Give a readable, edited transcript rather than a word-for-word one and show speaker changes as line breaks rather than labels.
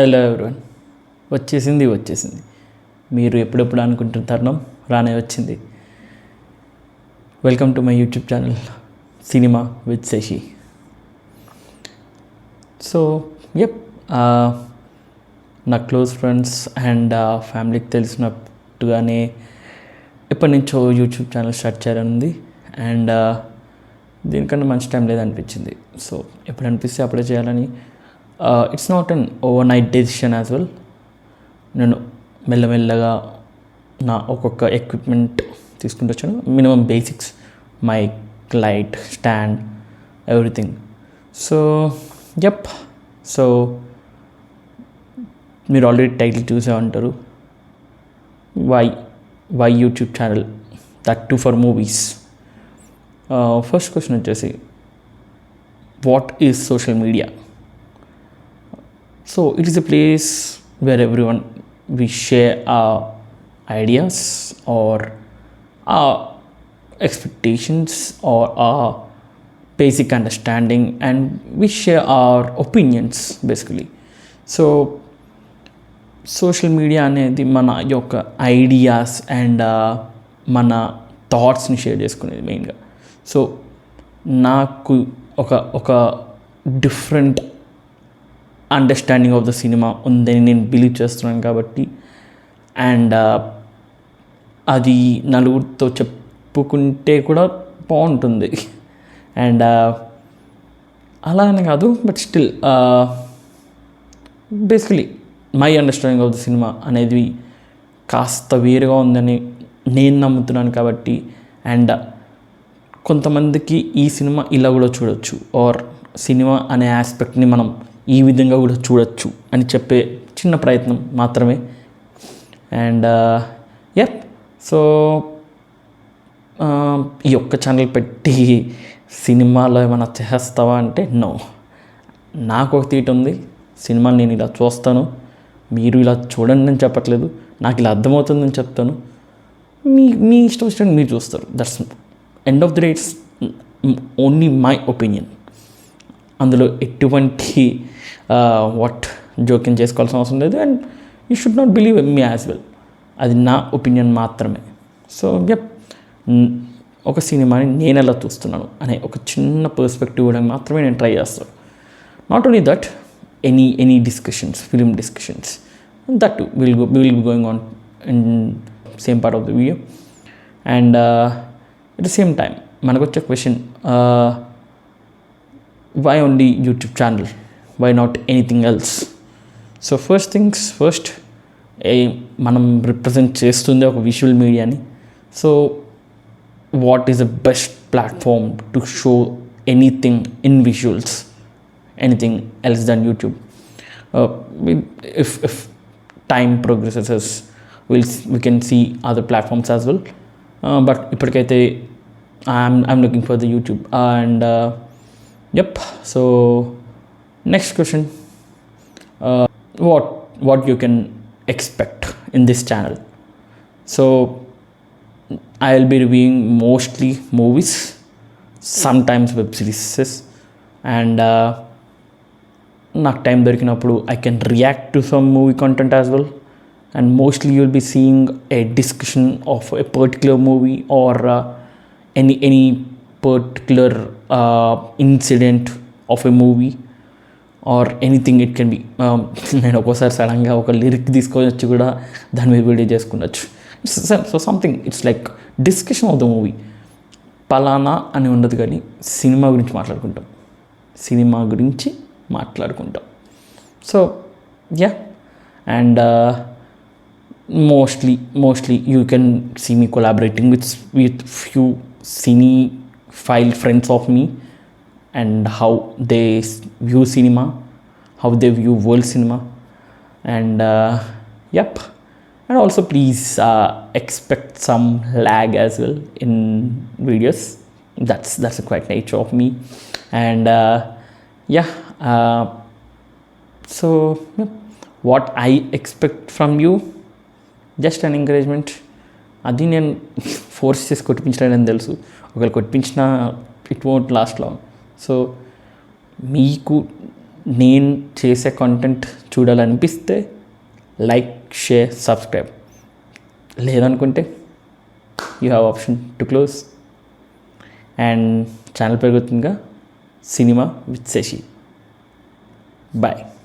Hello everyone, వచ్చేసింది. మీరు ఎప్పుడెప్పుడు అనుకుంటున్న తరుణం రానే వచ్చింది. Welcome to my YouTube channel cinema with Sasi. So నా క్లోజ్ ఫ్రెండ్స్ అండ్ ఫ్యామిలీకి తెలిసినట్టుగానే ఎప్పటి నుంచో యూట్యూబ్ ఛానల్ స్టార్ట్ చేయాలని ఉంది. అండ్ దీనికన్నా మంచి టైం లేదనిపించింది. సో ఎప్పుడు అనిపిస్తే అప్పుడే చేయాలని. It's not an overnight decision as well. నేను మెల్లమెల్లగా నా ఒక్కొక్క ఎక్విప్మెంట్ తీసుకుంటూ వచ్చాను. Minimum basics, mic, light, stand, everything. So మీరు ఆల్రెడీ టైటిల్ చూసే ఉంటారు. Why YouTube channel, that too for movies. First question వచ్చేసి, what is social media? So it is a place where we share our ideas or our expectations or our basic understanding, and we share our opinions basically. So social media అనేది మన యొక్క ideas and మన థాట్స్ని share చేసుకునేది మెయిన్గా. So నాకు ఒక different understanding of the cinema ఉందని నేను బిలీవ్ చేస్తున్నాను కాబట్టి, అండ్ అది నలుగురితో చెప్పుకుంటే కూడా బాగుంటుంది. అండ్ అలా అని కాదు, but still basically my understanding of the cinema అనేది కాస్త వేరుగా ఉందని నేను నమ్ముతున్నాను కాబట్టి. అండ్ కొంతమందికి ఈ సినిమా ఇలా కూడా చూడొచ్చు, ఆర్ సినిమా అనే ఆస్పెక్ట్ని మనం ఈ విధంగా కూడా చూడొచ్చు అని చెప్పే చిన్న ప్రయత్నం మాత్రమే. అండ్ సో ఈ ఒక్క ఛానల్ పెట్టి సినిమాలో ఏమైనా చేస్తావా అంటే నో. నాకు ఒక తీట ఉంది, సినిమాని నేను ఇలా చూస్తాను, మీరు ఇలా చూడండి అని చెప్పట్లేదు, నాకు ఇలా అర్థమవుతుందని చెప్తాను. మీ ఇష్టం మీరు చూస్తారు. That's end of the day. It's only my opinion. అందులో ఎటువంటి జోక్యం చేసుకోవాల్సిన అవసరం లేదు. And you should not believe me as well. అది నా ఒపీనియన్ మాత్రమే. సో ఒక సినిమాని నేను ఎలా చూస్తున్నాను అనే ఒక చిన్న పర్స్పెక్టివ్ ఇవ్వడానికి మాత్రమే నేను ట్రై చేస్తాను. Not only that, any discussions, film discussions, that will be going on in same part of the video. And at the same time మనకు వచ్చే question, why only YouTube channel? Why not anything else? So first things first, మనం represent చేస్తుంది ఒక visual మీడియాని. So what is the best platform to show anything in visuals, anything else than YouTube. if time progresses, we can see other platforms as well, but ఇప్పటికైతే I'm looking for the YouTube. And so next question, what you can expect in this channel? So I'll be reviewing mostly movies, sometimes web series, and నాకు time దొరికినప్పుడు I can react to some movie content as well. And mostly you'll be seeing a discussion of a particular movie or any particular incident of a movie or anything it can be. నేను ఒక్కోసారి సడన్గా ఒక lyric తీసుకొని వచ్చి కూడా దాని మీద video చేసుకున్నచ్చు. So something it's like discussion of the movie. పలానా అని ఉండదు, కానీ సినిమా గురించి మాట్లాడుకుంటాం. So and mostly you can see me collaborating with few cinephile friends of me, and how they view cinema, how they view world cinema. And and also please expect some lag as well in videos. That's a quite nature of me. And so what I expect from you, just an encouragement. అది నేను force చేసి కొట్టించలేదని తెలుసు. ఒకవేళ కొట్టించినా it won't last long. So మీకు నేను చేసే కంటెంట్ చూడాలనిపిస్తే లైక్, షేర్, సబ్స్క్రైబ్. లేదనుకుంటే you have option to close. And channel పెరుగుతుందిగా, సినిమా విత్ శశి. బాయ్.